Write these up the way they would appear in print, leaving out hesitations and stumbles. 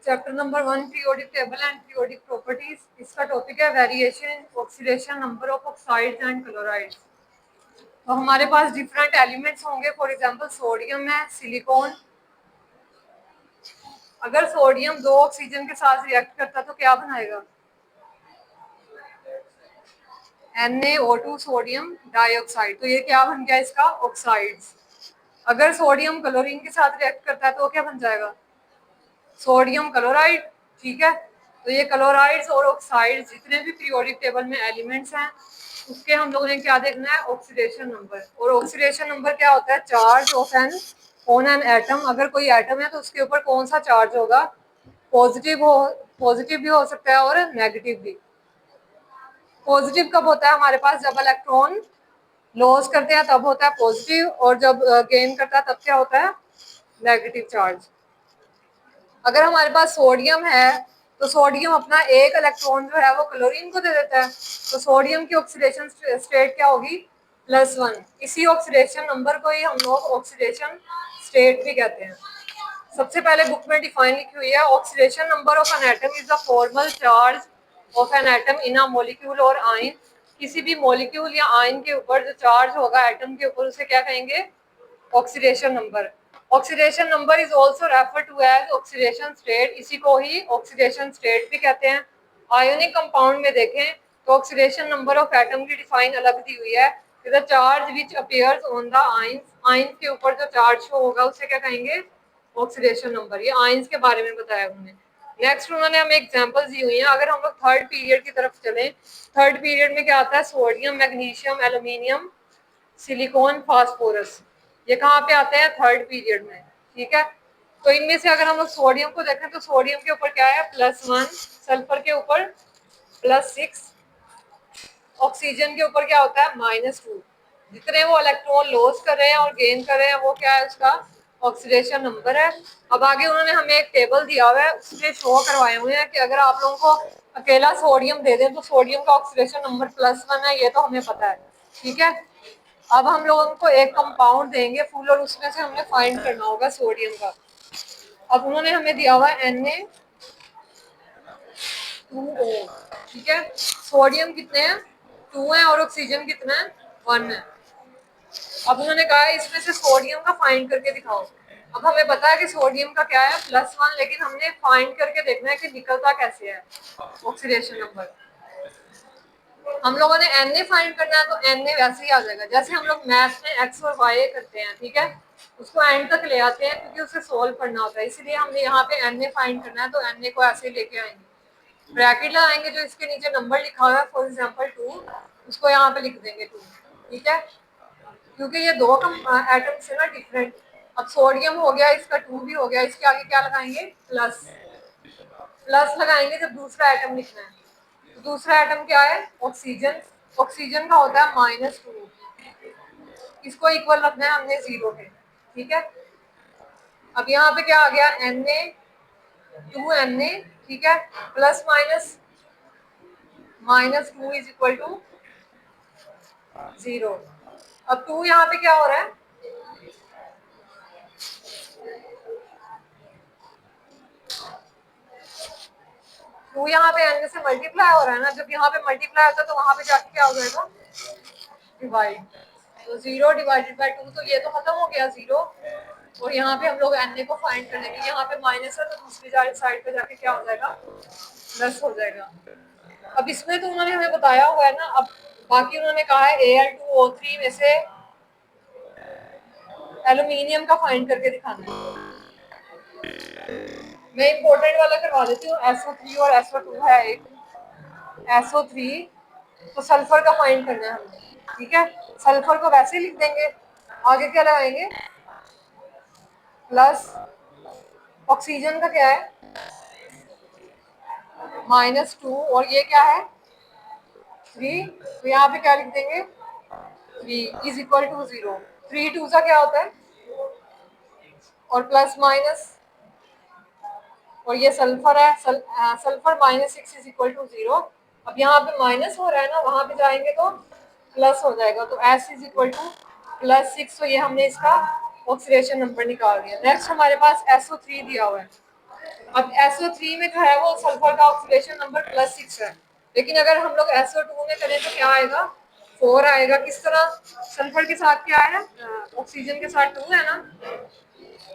Chapter number 1 periodic table and periodic properties. इसका topic है variation in oxidation number of oxides and chlorides. तो हमारे पास different elements होंगे। For example sodium है, silicon. अगर sodium दो ऑक्सीजन के साथ रिएक्ट करता तो क्या बनाएगा? NaO2 sodium dioxide. तो ये क्या बन गया इसका? ऑक्साइड्स। अगर सोडियम क्लोरीन के साथ रिएक्ट करता है तो क्या बन जाएगा? Sodium chloride. ठीक है, तो ये क्लोराइड्स और ऑक्साइड्स जितने भी पीरियोडिक टेबल में एलिमेंट्स हैं उसके हम लोगों ने क्या देखना है? Oxidation number. और ऑक्सीडेशन नंबर क्या होता है? Charge of an on an atom. अगर कोई एटम है तो उसके ऊपर कौन सा चार्ज होगा? पॉजिटिव भी हो सकता है और नेगेटिव भी। पॉजिटिव कब होता है हमारे पास? जब इलेक्ट्रॉन लॉस करते हैं तब होता है पॉजिटिव, और जब गेन करता है तब क्या होता है? Negative charge. अगर हमारे पास सोडियम है तो सोडियम अपना एक इलेक्ट्रॉन जो है वो क्लोरीन को दे देता है, तो सोडियम की ऑक्सीडेशन स्टेट क्या होगी? +1। इसी ऑक्सीडेशन नंबर को ही हम लोग ऑक्सीडेशन स्टेट भी कहते हैं। सबसे पहले बुक में डिफाइन लिखी हुई है, oxidation number of an atom is the formal charge of an atom in a molecule और आयन। किसी भी मॉलिक्यूल या आयन के ऊपर जो चार्ज होगा एटम के ऊपर उसे क्या कहेंगे? Oxidation number. Oxidation number is also refer to as oxidation state. इसी को ही ऑक्सीडेशन स्टेट भी कहते हैं। आयोनिक कंपाउंड में देखें तो ऑक्सीडेशन नंबर ऑफ एटम की डिफाइन अलग दी हुई है। The charge which appears on the ions. Ions के ऊपर जो चार्ज शो होगा उसे क्या कहेंगे? Oxidation number. ये आयंस के बारे में बताया उन्होंने। नेक्स्ट उन्होंने हमें एग्जांपल्स दी हुई हैं। अगर हम लोग थर्ड पीरियड की तरफ चलें, थर्ड पीरियड में क्या आता है? Sodium, magnesium, aluminium, silicon, phosphorus. ये कहाँ पे आते हैं? थर्ड पीरियड में। ठीक है, तो इनमें से अगर हम लोग सोडियम को देखें तो सोडियम के ऊपर क्या है? +1। सल्फर के ऊपर +6। ऑक्सीजन के ऊपर क्या होता है? -2। जितने वो इलेक्ट्रॉन लॉस कर रहे हैं और गेन कर रहे हैं वो क्या है? उसका ऑक्सीडेशन नंबर है। अब आगे उन्होंने हमें एक टेबल दिया हुआ है, उसमें शो करवाए हुए हैं कि अगर आप लोगों को अकेला सोडियम दे दें तो सोडियम का ऑक्सीडेशन नंबर +1 है, ये तो हमें पता है। ठीक है, अब हम लोगों को एक कंपाउंड देंगे फुल और उसमें से हमने फाइंड करना होगा सोडियम का। अब उन्होंने हमें दिया हुआ है Na2O। ठीक है, सोडियम कितने हैं? 2 है, और ऑक्सीजन कितना है? 1 है। अब उन्होंने कहा है इसमें से सोडियम का फाइंड करके दिखाओ। अब हमें पता है कि सोडियम का क्या है? +1, लेकिन हमने फाइंड करके देखना है कि निकलता कैसे है ऑक्सीडेशन नंबर। हम लोगों ने Na फाइंड करना है तो Na वैसे ही आ जाएगा जैसे हम लोग मैथ में x और y करते हैं। ठीक है, उसको एंड तक ले आते हैं क्योंकि उसे सोल्व करना होता है, इसलिए हमने यहाँ पे Na फाइंड करना है तो Na को ऐसे लेके आएंगे, ब्रैकेट लगाएंगे, जो इसके नीचे नंबर लिखा हुआ है फॉर एग्जाम्पल 2, उसको यहाँ पे लिख देंगे 2। ठीक है, क्योंकि ये दो एटम्स है ना डिफरेंट। अब सोडियम हो गया, इसका 2 भी हो गया, इसके आगे क्या लगाएंगे? प्लस। प्लस लगाएंगे जब दूसरा एटम लिखना है। तो दूसरा एटम क्या है? ऑक्सीजन। ऑक्सीजन का होता है -2। इसको इक्वल रखना है हमने 0 के। ठीक है, अब यहाँ पे क्या आ गया? Na 2Na। ठीक है, plus minus -2 is equal to 0। अब 2 यहाँ पे क्या हो रहा है? टू यहाँ पे एन से मल्टीप्लाई हो रहा है ना, जब यहाँ पे मल्टीप्लाई होता है तो वहां पे जाके क्या हो जाएगा? डिवाइड। तो 0 डिवाइडेड बाय 2, तो ये तो खत्म हो गया 0। और यहाँ पे हम लोग Na को फाइंड करने के, यहाँ पे माइनस है तो दूसरी साइड पे जाके क्या हो जाएगा? प्लस हो जाएगा। अब इसमें तो उन्होंने हमें बताया हुआ है ना। अब बाकी उन्होंने कहा है Al2O3 में से एल्यूमिनियम का फाइंड करके दिखाना है। मैं इम्पोर्टेंट वाला करवा देती हूँ। SO3 और SO2 है एक। SO3 तो सल्फर का फाइंड करना है हमें। ठीक है, सल्फर को वैसे ही लिख देंगे, आगे क्या लगाएंगे? प्लस। ऑक्सीजन का क्या है? -2, और ये क्या है? 3। तो यहाँ पे क्या लिख देंगे? 3 इज इक्वल टू 0। 3 2 सा क्या होता है? और प्लस माइनस, और ये सल्फर है। Sulphur -6 is equal to 0। अब यहाँ पे माइनस हो रहा है ना, वहां पे जाएंगे तो प्लस हो जाएगा, तो S इज इक्वल टू +6। तो ये हमने इसका ऑक्सीडेशन नंबर निकाल दिया। नेक्स्ट हमारे पास SO3 दिया हुआ है। अब SO3 में जो है वो सल्फर का ऑक्सीडेशन नंबर +6 है, लेकिन अगर हम लोग SO2 में करें तो क्या आएगा, 4 आएगा। किस तरह, सल्फर के साथ क्या है, ऑक्सीजन के साथ 2 है ना,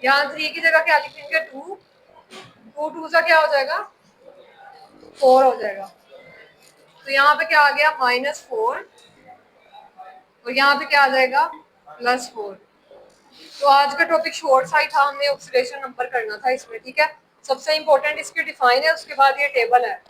यहाँ 3 की जगह क्या लिखेंगे, 2, 2 2 सा क्या हो जाएगा, 4 हो जाएगा। तो यहाँ पे क्या आ गया, -4, और यहाँ पे क्या आ जाएगा, +4। तो आज का टॉपिक शॉर्ट सा ही था, हमने ऑक्सीडेशन नंबर करना था इसमें, ठीक है। सबसे इंपॉर्टेंट इसकी डिफाइन है, उसके बाद ये टेबल है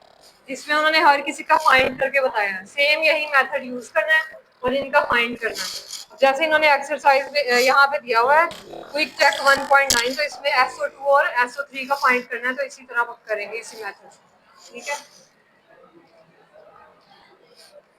जिसमें उन्होंने हर किसी का फाइंड करके बताया है। सेम यही मेथड यूज करना है और इनका फाइंड करना है। जैसे इन्होंने एक्सरसाइज में यहाँ पे दिया हुआ है क्विक चेक 1.9, तो इसमें SO2 और SO3 का फाइंड करना है, तो इसी तरह करेंगे, इसी मेथड से, ठीक है।